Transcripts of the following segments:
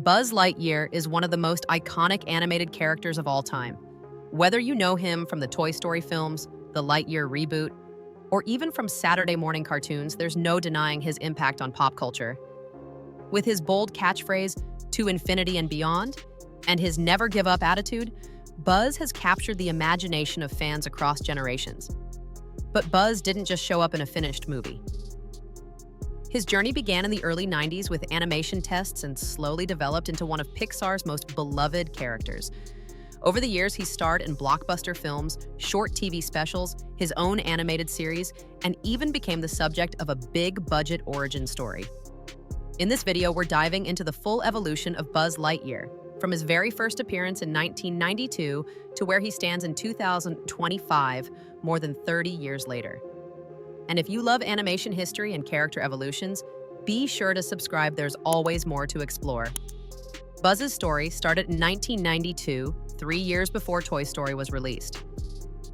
Buzz Lightyear is one of the most iconic animated characters of all time. Whether you know him from the Toy Story films, the Lightyear reboot, or even from Saturday morning cartoons, there's no denying his impact on pop culture. With his bold catchphrase, "To infinity and beyond," and his never give up attitude, Buzz has captured the imagination of fans across generations. But Buzz didn't just show up in a finished movie. His journey began in the early 90s with animation tests and slowly developed into one of Pixar's most beloved characters. Over the years, he starred in blockbuster films, short TV specials, his own animated series, and even became the subject of a big-budget origin story. In this video, we're diving into the full evolution of Buzz Lightyear, from his very first appearance in 1992 to where he stands in 2025, more than 30 years later. And if you love animation history and character evolutions, be sure to subscribe. There's always more to explore. Buzz's story started in 1992, 3 years before Toy Story was released.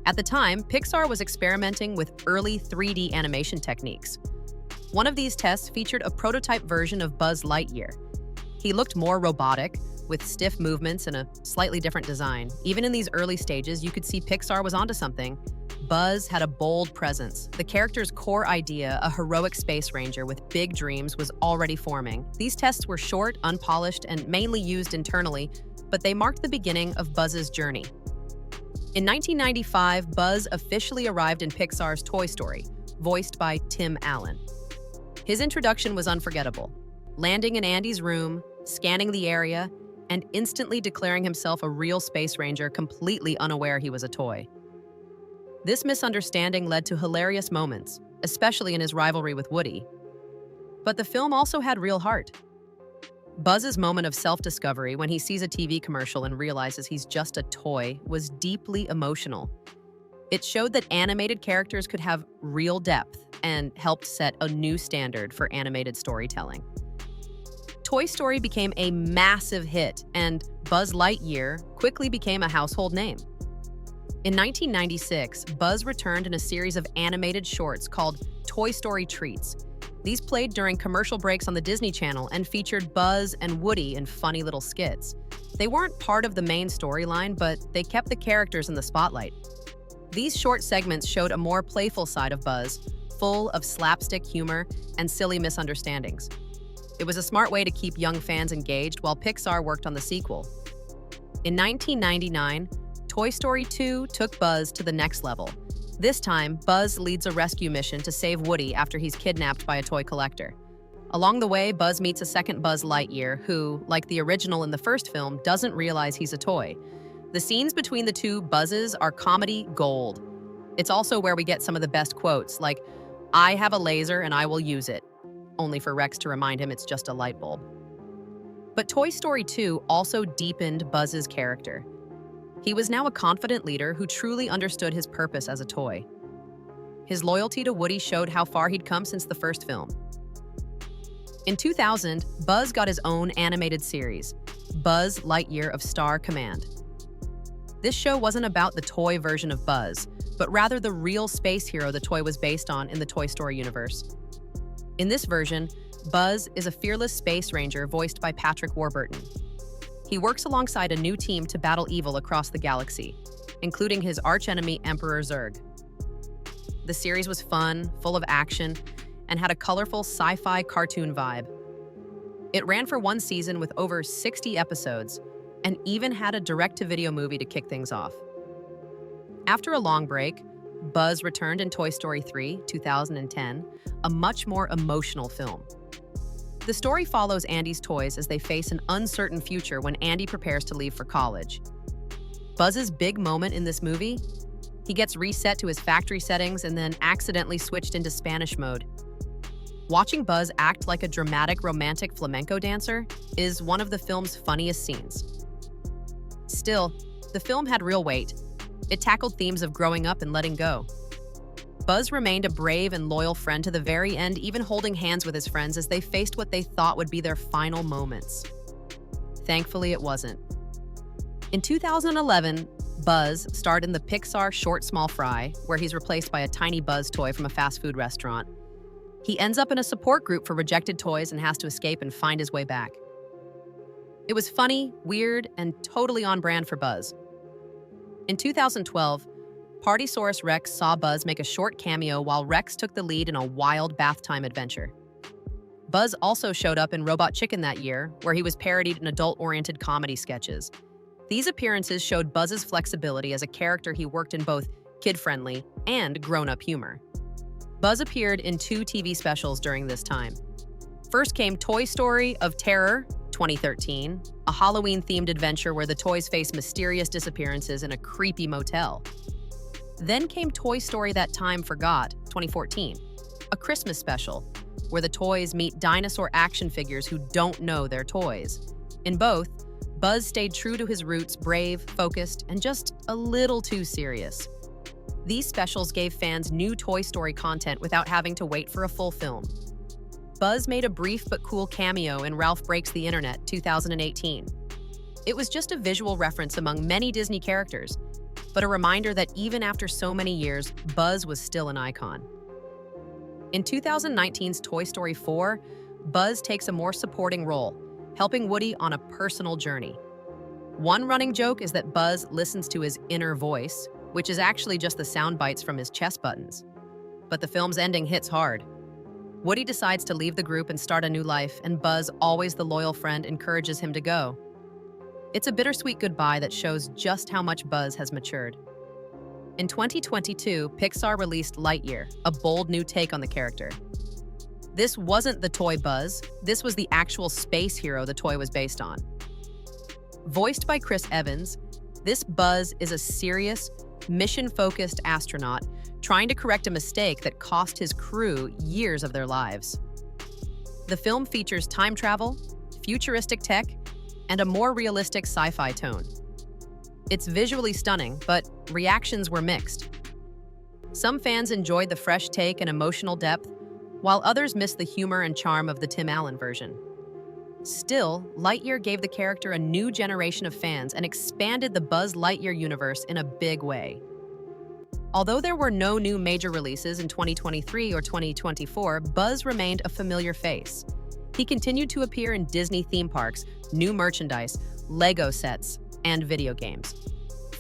At the time, Pixar was experimenting with early 3D animation techniques. One of these tests featured a prototype version of Buzz Lightyear. He looked more robotic, with stiff movements and a slightly different design. Even in these early stages, you could see Pixar was onto something. Buzz had a bold presence. The character's core idea, a heroic space ranger with big dreams, was already forming. These tests were short, unpolished, and mainly used internally, but they marked the beginning of Buzz's journey. In 1995, Buzz officially arrived in Pixar's Toy Story, voiced by Tim Allen. His introduction was unforgettable. Landing in Andy's room, scanning the area, and instantly declaring himself a real space ranger, completely unaware he was a toy. This misunderstanding led to hilarious moments, especially in his rivalry with Woody. But the film also had real heart. Buzz's moment of self-discovery when he sees a TV commercial and realizes he's just a toy was deeply emotional. It showed that animated characters could have real depth and helped set a new standard for animated storytelling. Toy Story became a massive hit, and Buzz Lightyear quickly became a household name. In 1996, Buzz returned in a series of animated shorts called Toy Story Treats. These played during commercial breaks on the Disney Channel and featured Buzz and Woody in funny little skits. They weren't part of the main storyline, but they kept the characters in the spotlight. These short segments showed a more playful side of Buzz, full of slapstick humor and silly misunderstandings. It was a smart way to keep young fans engaged while Pixar worked on the sequel. In 1999, Toy Story 2 took Buzz to the next level. This time, Buzz leads a rescue mission to save Woody after he's kidnapped by a toy collector. Along the way, Buzz meets a second Buzz Lightyear who, like the original in the first film, doesn't realize he's a toy. The scenes between the two Buzzes are comedy gold. It's also where we get some of the best quotes, like, "I have a laser and I will use it," only for Rex to remind him it's just a light bulb. But Toy Story 2 also deepened Buzz's character. He was now a confident leader who truly understood his purpose as a toy. His loyalty to Woody showed how far he'd come since the first film. In 2000, Buzz got his own animated series, Buzz Lightyear of Star Command. This show wasn't about the toy version of Buzz, but rather the real space hero the toy was based on in the Toy Story universe. In this version, Buzz is a fearless space ranger voiced by Patrick Warburton. He works alongside a new team to battle evil across the galaxy, including his archenemy Emperor Zurg. The series was fun, full of action, and had a colorful sci-fi cartoon vibe. It ran for one season with over 60 episodes, and even had a direct-to-video movie to kick things off. After a long break, Buzz returned in Toy Story 3, 2010, a much more emotional film. The story follows Andy's toys as they face an uncertain future when Andy prepares to leave for college. Buzz's big moment in this movie? He gets reset to his factory settings and then accidentally switched into Spanish mode. Watching Buzz act like a dramatic romantic flamenco dancer is one of the film's funniest scenes. Still, the film had real weight. It tackled themes of growing up and letting go. Buzz remained a brave and loyal friend to the very end, even holding hands with his friends as they faced what they thought would be their final moments. Thankfully, it wasn't. In 2011, Buzz starred in the Pixar short Small Fry, where he's replaced by a tiny Buzz toy from a fast food restaurant. He ends up in a support group for rejected toys and has to escape and find his way back. It was funny, weird, and totally on brand for Buzz. In 2012, Partysaurus Rex saw Buzz make a short cameo while Rex took the lead in a wild bath time adventure. Buzz also showed up in Robot Chicken that year, where he was parodied in adult-oriented comedy sketches. These appearances showed Buzz's flexibility as a character. He worked in both kid-friendly and grown-up humor. Buzz appeared in 2 TV specials during this time. First came Toy Story of Terror, 2013, a Halloween-themed adventure where the toys face mysterious disappearances in a creepy motel. Then came Toy Story That Time Forgot, 2014, a Christmas special where the toys meet dinosaur action figures who don't know they're toys. In both, Buzz stayed true to his roots, brave, focused, and just a little too serious. These specials gave fans new Toy Story content without having to wait for a full film. Buzz made a brief but cool cameo in Ralph Breaks the Internet, 2018. It was just a visual reference among many Disney characters, but a reminder that even after so many years, Buzz was still an icon. In 2019's Toy Story 4, Buzz takes a more supporting role, helping Woody on a personal journey. One running joke is that Buzz listens to his inner voice, which is actually just the sound bites from his chest buttons. But the film's ending hits hard. Woody decides to leave the group and start a new life, and Buzz, always the loyal friend, encourages him to go. It's a bittersweet goodbye that shows just how much Buzz has matured. In 2022, Pixar released Lightyear, a bold new take on the character. This wasn't the toy Buzz, this was the actual space hero the toy was based on. Voiced by Chris Evans, this Buzz is a serious, mission-focused astronaut trying to correct a mistake that cost his crew years of their lives. The film features time travel, futuristic tech, and a more realistic sci-fi tone. It's visually stunning, but reactions were mixed. Some fans enjoyed the fresh take and emotional depth, while others missed the humor and charm of the Tim Allen version. Still, Lightyear gave the character a new generation of fans and expanded the Buzz Lightyear universe in a big way. Although there were no new major releases in 2023 or 2024, Buzz remained a familiar face. He continued to appear in Disney theme parks, new merchandise, Lego sets, and video games.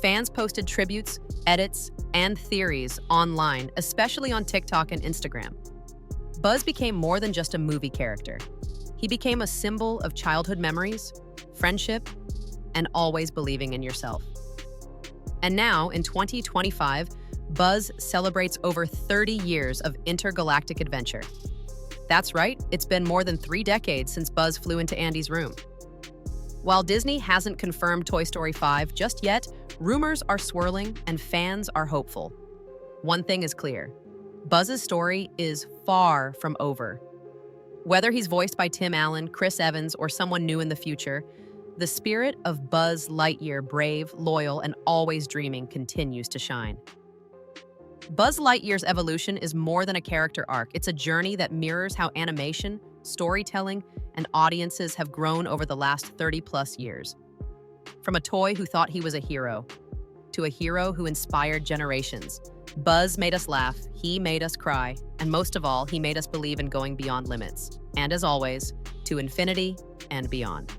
Fans posted tributes, edits, and theories online, especially on TikTok and Instagram. Buzz became more than just a movie character. He became a symbol of childhood memories, friendship, and always believing in yourself. And now, in 2025, Buzz celebrates over 30 years of intergalactic adventure. That's right, it's been more than 3 decades since Buzz flew into Andy's room. While Disney hasn't confirmed Toy Story 5 just yet, rumors are swirling and fans are hopeful. One thing is clear: Buzz's story is far from over. Whether he's voiced by Tim Allen, Chris Evans, or someone new in the future, the spirit of Buzz Lightyear, brave, loyal, and always dreaming, continues to shine. Buzz Lightyear's evolution is more than a character arc. It's a journey that mirrors how animation, storytelling, and audiences have grown over the last 30-plus years. From a toy who thought he was a hero, to a hero who inspired generations, Buzz made us laugh, he made us cry, and most of all, he made us believe in going beyond limits. And as always, to infinity and beyond.